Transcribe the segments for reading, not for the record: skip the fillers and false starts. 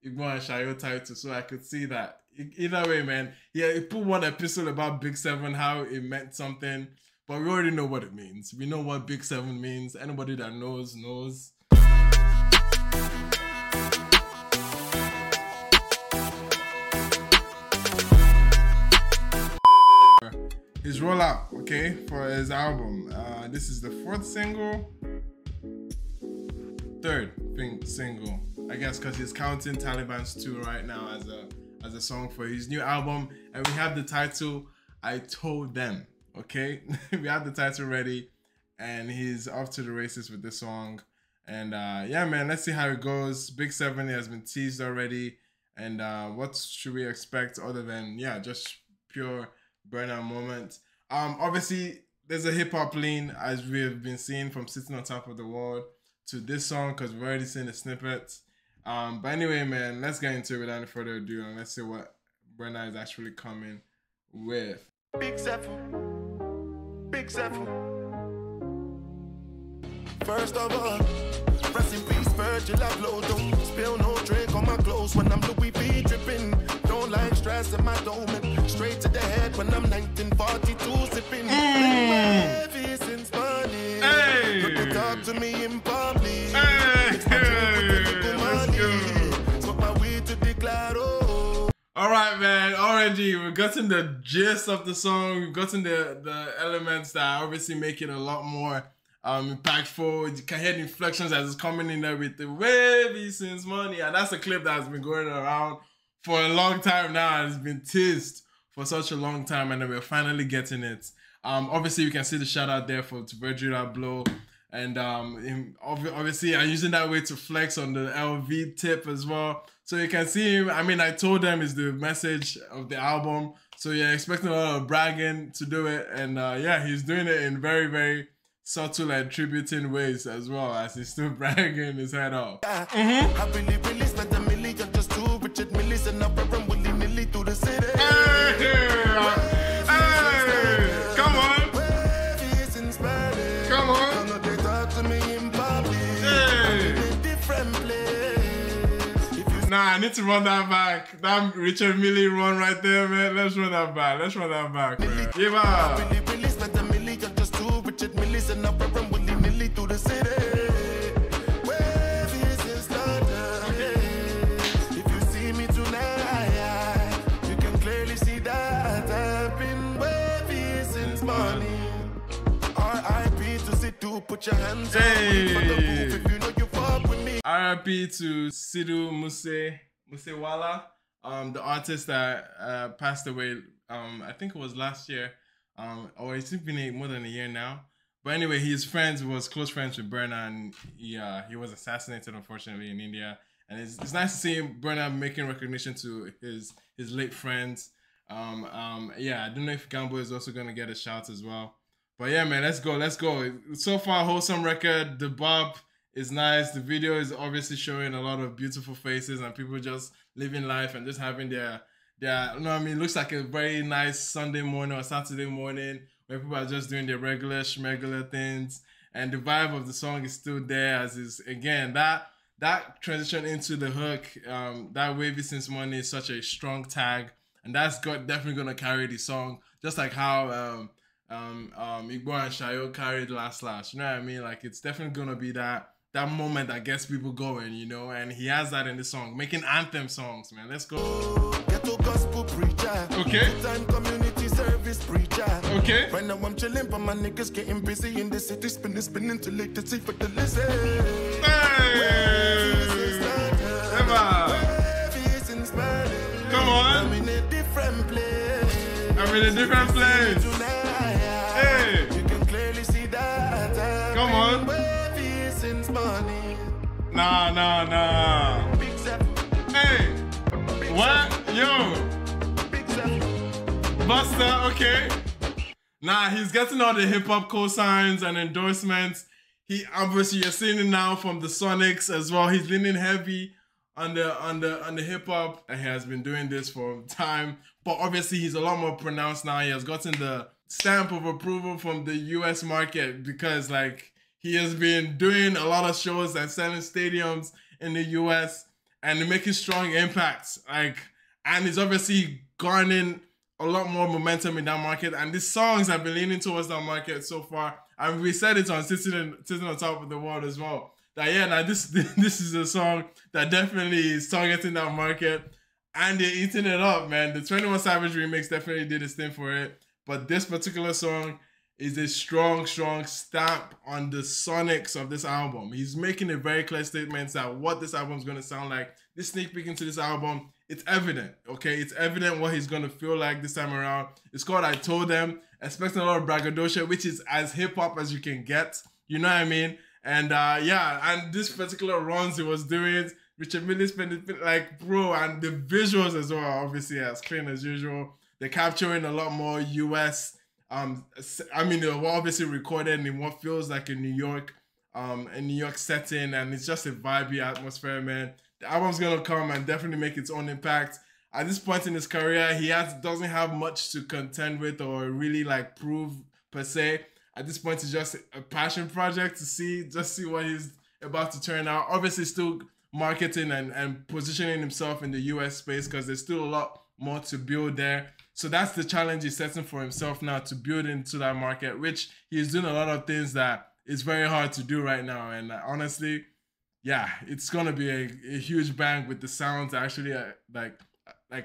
Igbo and Shayo title, so I could see that. Either way, man. Yeah, he put one episode about Big Seven, how it meant something, but we already know what it means. We know what Big Seven means. Anybody that knows, knows. His rollout, okay, for his album. This is the third single, I guess, because he's counting Taliban's 2 right now as a song for his new album. And we have the title, I Told Them, okay? We have the title ready, and he's off to the races with this song. And yeah, man, let's see how it goes. Big Seven has been teased already. And what should we expect other than, yeah, just pure Burna moment? Obviously, there's a hip-hop lean, as we've been seeing from Sitting on Top of the World to this song, because we've already seen the snippets. But anyway, man, let's get into it without any further ado, and let's see what Burna is actually coming with. Big Seven, Big Seven. First of all, rest in peace, Virgil Abloh. Don't spill no drink on my clothes when I'm Louis V dripping. Don't like stress in my dome. Straight to the head when I'm 1942 sipping. Heavy since morning. Hey. Look to talk to me in public. Hey. Smoke my weed to declare. All right, man. Already we've gotten the gist of the song. We've gotten the elements that obviously make it a lot more impactful. You can hear the inflections as it's coming in there with the wavy since money, and that's a clip that has been going around for a long time now. It's been teased for such a long time, and then we're finally getting it. Obviously, you can see the shout out there to Virgil Abloh, and obviously I'm using that way to flex on the LV tip as well. So you can see him. I mean, I told them is the message of the album, so you're expecting a lot of bragging to do it, and yeah, he's doing it in very, very subtle and tributing ways as well, as he's still bragging his head off. I really spent a million just to Richard Millis, and I'm from willy-nilly through the city. Come on. Come on. They talk to me in public. In a different place. Nah, I need to run that back. That Richard Millie run right there, man. Let's run that back. Let's run that back, man. Give up. I really spent a million just to Richard Millis, and I'm from willy-nilly through the city. If you see me tonight, you can clearly see that I've been wavy since morning. R.I.P. to Sidhu, put your hands up for the roof if you know you fuck with me. R.I.P. to Sidhu Musewala, the artist that passed away, I think it was last year, or it's been more than a year now. But anyway, his was close friends with Burna, and he was assassinated, unfortunately, in India. And it's nice to see Burna making recognition to his late friends. Yeah, I don't know if Gambo is also gonna get a shout as well. But yeah, man, let's go. So far, wholesome record. The bop is nice. The video is obviously showing a lot of beautiful faces and people just living life and just having their you know what I mean? It looks like a very nice Sunday morning or Saturday morning where people are just doing their regular schmegular things. And the vibe of the song is still there, as is, again, that transition into the hook, that wavy since money is such a strong tag. And that's definitely going to carry the song, just like how Igbo and Shayo carried Last. You know what I mean? Like, it's definitely going to be that moment that gets people going, you know, and he has that in the song, making anthem songs, man. Let's go. Ghetto gospel preacher. Okay. Time community service preacher. Okay. Right now I'm chilling, but my niggas getting busy in the city, spinning till late to see for the listen. Hey! Come on. I'm in a different place. I'm in a different place. Hey! You can clearly see that. Come on. Since morning. Nah. Big Seven. Hey! What? Yo! Big Seven. Buster, okay. Nah, he's getting all the hip-hop cosigns and endorsements. He obviously, you're seeing it now from the Sonics as well. He's leaning heavy on the hip-hop, and he has been doing this for time. But obviously, he's a lot more pronounced now. He has gotten the stamp of approval from the US market because, like, he has been doing a lot of shows and selling stadiums in the US, and making strong impacts. Like, and he's obviously garnering a lot more momentum in that market. And these songs have been leaning towards that market so far. And we said it on Sitting on Top of the World as well. That yeah, now this is a song that definitely is targeting that market. And they're eating it up, man. The 21 Savage remix definitely did his thing for it. But this particular song is a strong, strong stamp on the sonics of this album. He's making a very clear statement that what this album is going to sound like. This sneak peek into this album, it's evident, okay? It's evident what he's going to feel like this time around. It's called I Told Them, expecting a lot of braggadocio, which is as hip-hop as you can get. You know what I mean? And yeah, and this particular runs he was doing, Richard Millie spent like, bro, and the visuals as well, obviously as clean as usual. They're capturing a lot more US. I mean, they were obviously recorded in what feels like a New York setting, and it's just a vibey atmosphere, man. The album's gonna come and definitely make its own impact. At this point in his career, he doesn't have much to contend with or really like prove per se. At this point, it's just a passion project to see what he's about to turn out. Obviously, still marketing and positioning himself in the US space because there's still a lot more to build there. So that's the challenge he's setting for himself now, to build into that market, which he's doing a lot of things that is very hard to do right now. And honestly, yeah, it's gonna be a huge bang with the sounds actually like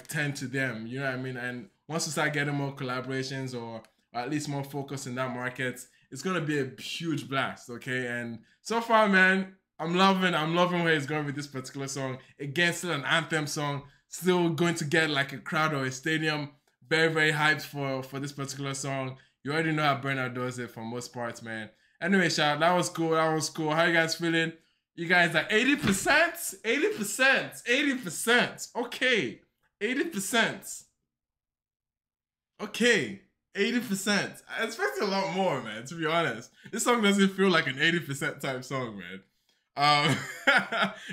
tend to them. You know what I mean? And once we start getting more collaborations or at least more focus in that market, it's gonna be a huge blast. Okay, and so far, man, I'm loving where he's going with this particular song. Again, still an anthem song, still going to get like a crowd or a stadium very, very hyped for this particular song. You already know how Burna does it for most parts, man. Anyway, shout, that was cool. How you guys feeling? You guys are 80%? 80%. Okay. 80%. Okay. 80%. I expect a lot more, man, to be honest. This song doesn't feel like an 80% type song, man.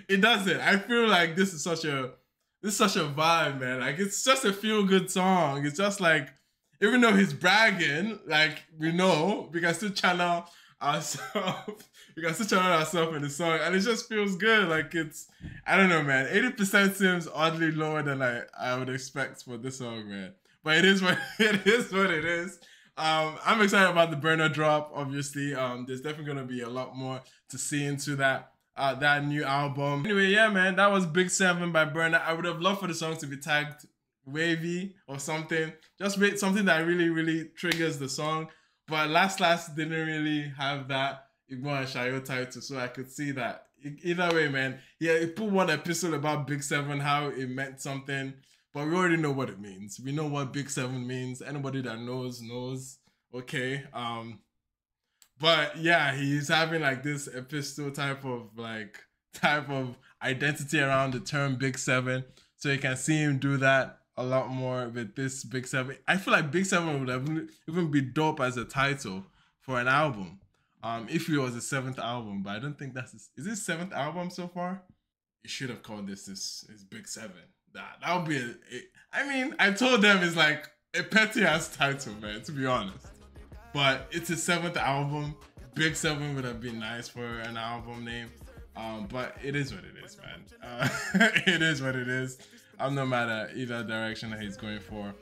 It doesn't. I feel like this is such a vibe, man. Like, it's just a feel-good song. It's just like, even though he's bragging, like, we can still channel ourselves. We can still channel ourselves in the song, and it just feels good. Like, it's, I don't know, man. 80% seems oddly lower than I would expect for this song, man. But it is what it is. I'm excited about the Burna drop, obviously. There's definitely gonna be a lot more to see into that new album. Anyway, yeah, man, that was Big 7 by Burna. I would have loved for the song to be tagged Wavy or something. Just something that really, really triggers the song. But Last didn't really have that Igbo and Shayo title, so I could see that. Either way, man, yeah, he put one episode about Big 7, how it meant something, but we already know what it means. We know what Big 7 means. Anybody that knows. Okay. But yeah, he's having like this epistle type of identity around the term Big 7. So you can see him do that a lot more with this Big 7. I feel like Big 7 would have even be dope as a title for an album. If it was a 7th album, but I don't think is this 7th album so far? You should have called this Big 7. That would be I mean, I told them it's like a petty ass title, man, to be honest. But it's a 7th album. Big 7 would have been nice for an album name. But it is what it is, man. It is what it is. I'm no matter either direction that he's going for.